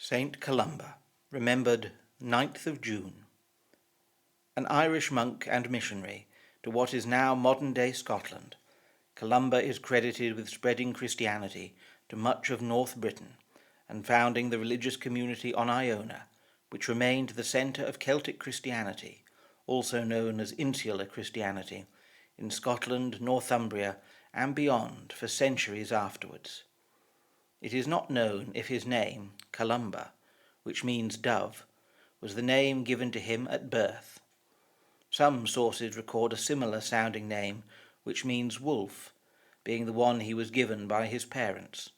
Saint Columba, remembered 9th of June. An Irish monk and missionary to what is now modern-day Scotland, Columba is credited with spreading Christianity to much of North Britain and founding the religious community on Iona, which remained the centre of Celtic Christianity, also known as Insular Christianity, in Scotland, Northumbria, and beyond for centuries afterwards. It is not known if his name, Columba, which means dove, was the name given to him at birth. Some sources record a similar sounding name, which means wolf, being the one he was given by his parents,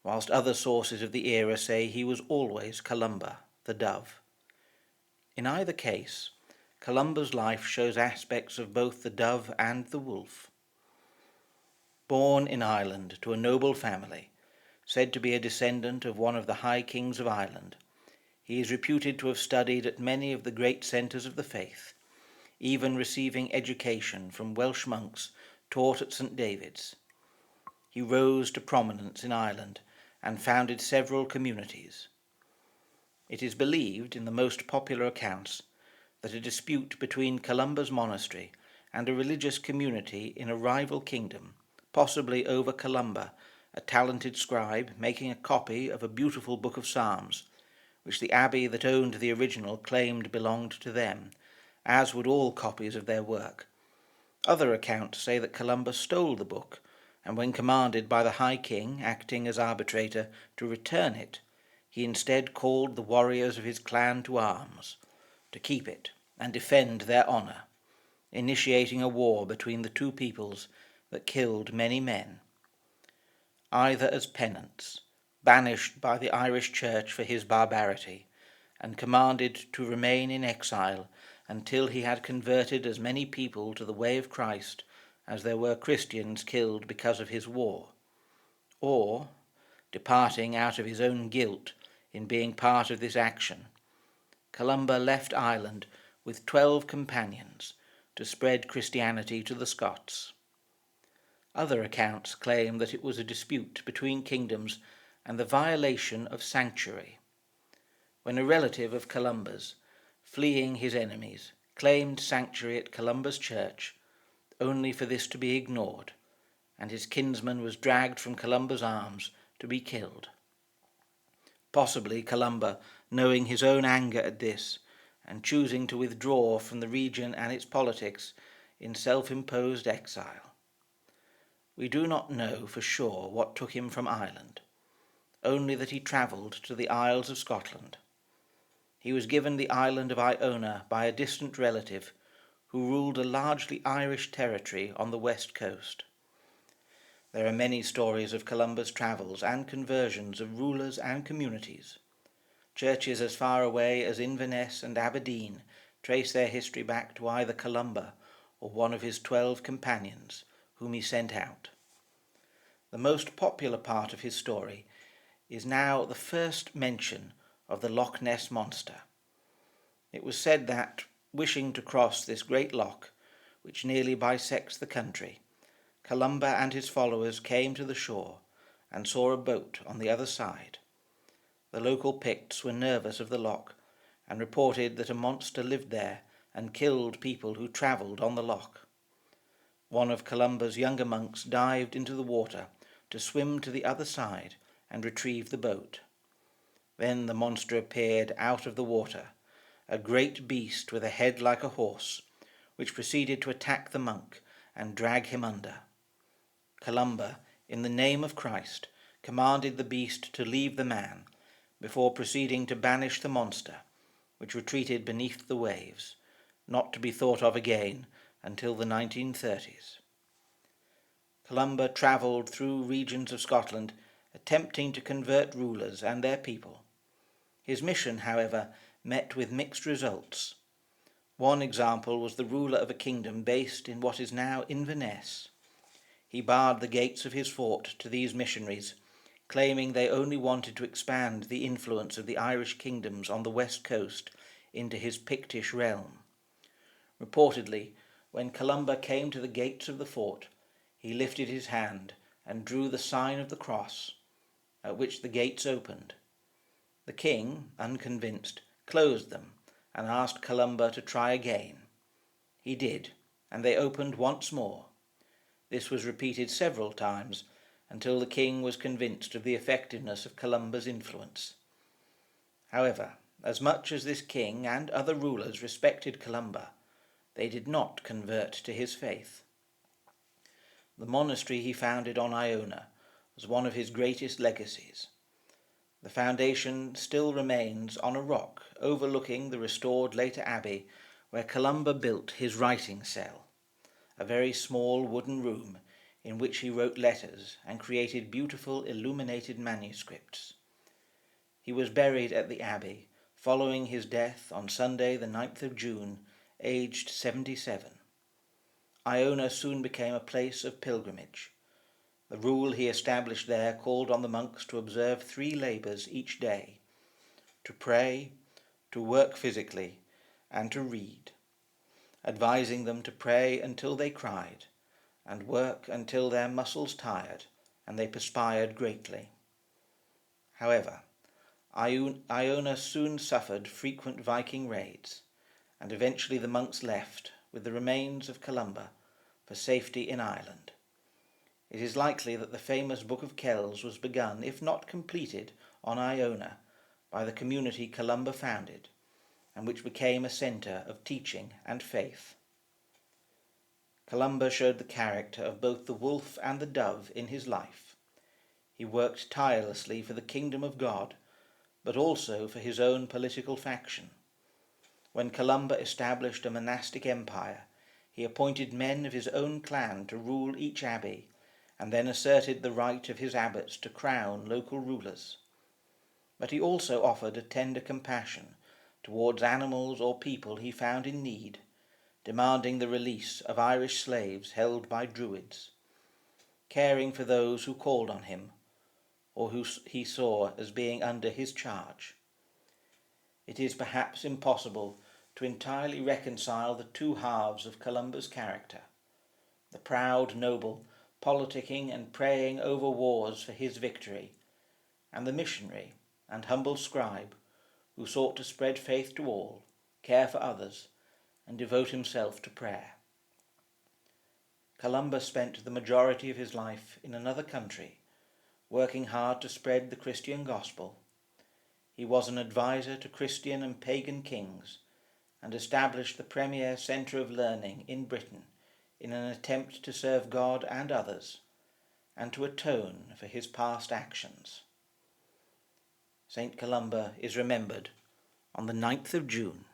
whilst other sources of the era say he was always Columba, the dove. In either case, Columba's life shows aspects of both the dove and the wolf. Born in Ireland to a noble family, said to be a descendant of one of the high kings of Ireland, he is reputed to have studied at many of the great centres of the faith, even receiving education from Welsh monks taught at St. David's. He rose to prominence in Ireland and founded several communities. It is believed, in the most popular accounts, that a dispute between Columba's monastery and a religious community in a rival kingdom, possibly over Columba, a talented scribe, making a copy of a beautiful book of Psalms, which the abbey that owned the original claimed belonged to them, as would all copies of their work. Other accounts say that Columba stole the book, and when commanded by the High King, acting as arbitrator, to return it, he instead called the warriors of his clan to arms, to keep it and defend their honour, initiating a war between the two peoples that killed many men. Either as penance, banished by the Irish Church for his barbarity, and commanded to remain in exile until he had converted as many people to the way of Christ as there were Christians killed because of his war, or, departing out of his own guilt in being part of this action, Columba left Ireland with 12 companions to spread Christianity to the Scots. Other accounts claim that it was a dispute between kingdoms and the violation of sanctuary, when a relative of Columba's, fleeing his enemies, claimed sanctuary at Columba's church, only for this to be ignored, and his kinsman was dragged from Columba's arms to be killed. Possibly Columba, knowing his own anger at this, and choosing to withdraw from the region and its politics in self-imposed exile. We do not know for sure what took him from Ireland, only that he travelled to the Isles of Scotland. He was given the island of Iona by a distant relative who ruled a largely Irish territory on the west coast. There are many stories of Columba's travels and conversions of rulers and communities. Churches as far away as Inverness and Aberdeen trace their history back to either Columba or one of his 12 companions, whom he sent out. The most popular part of his story is now the first mention of the Loch Ness Monster. It was said that, wishing to cross this great loch, which nearly bisects the country, Columba and his followers came to the shore and saw a boat on the other side. The local Picts were nervous of the loch and reported that a monster lived there and killed people who travelled on the loch. One of Columba's younger monks dived into the water to swim to the other side and retrieve the boat. Then the monster appeared out of the water, a great beast with a head like a horse, which proceeded to attack the monk and drag him under. Columba, in the name of Christ, commanded the beast to leave the man, before proceeding to banish the monster, which retreated beneath the waves, not to be thought of again until the 1930s. Columba travelled through regions of Scotland, attempting to convert rulers and their people. His mission, however, met with mixed results. One example was the ruler of a kingdom based in what is now Inverness. He barred the gates of his fort to these missionaries, claiming they only wanted to expand the influence of the Irish kingdoms on the west coast into his Pictish realm. Reportedly, when Columba came to the gates of the fort, he lifted his hand and drew the sign of the cross, at which the gates opened. The king, unconvinced, closed them and asked Columba to try again. He did, and they opened once more. This was repeated several times until the king was convinced of the effectiveness of Columba's influence. However, as much as this king and other rulers respected Columba, they did not convert to his faith. The monastery he founded on Iona was one of his greatest legacies. The foundation still remains on a rock overlooking the restored later abbey where Columba built his writing cell, a very small wooden room in which he wrote letters and created beautiful illuminated manuscripts. He was buried at the abbey following his death on Sunday the 9th of June, aged 77. Iona soon became a place of pilgrimage. The rule he established there called on the monks to observe 3 labours each day: to pray, to work physically, and to read, advising them to pray until they cried, and work until their muscles tired and they perspired greatly. However, Iona soon suffered frequent Viking raids, and eventually the monks left with the remains of Columba for safety in Ireland. It is likely that the famous Book of Kells was begun, if not completed, on Iona by the community Columba founded, and which became a centre of teaching and faith. Columba showed the character of both the wolf and the dove in his life. He worked tirelessly for the kingdom of God, but also for his own political faction. When Columba established a monastic empire, he appointed men of his own clan to rule each abbey, and then asserted the right of his abbots to crown local rulers. But he also offered a tender compassion towards animals or people he found in need, demanding the release of Irish slaves held by Druids, caring for those who called on him, or who he saw as being under his charge. It is perhaps impossible to entirely reconcile the 2 halves of Columba's character: the proud noble politicking and praying over wars for his victory, and the missionary and humble scribe who sought to spread faith to all, care for others, and devote himself to prayer. Columba spent the majority of his life in another country, working hard to spread the Christian gospel. He was an advisor to Christian and pagan kings, and established the premier centre of learning in Britain in an attempt to serve God and others, and to atone for his past actions. St. Columba is remembered on the 9th of June.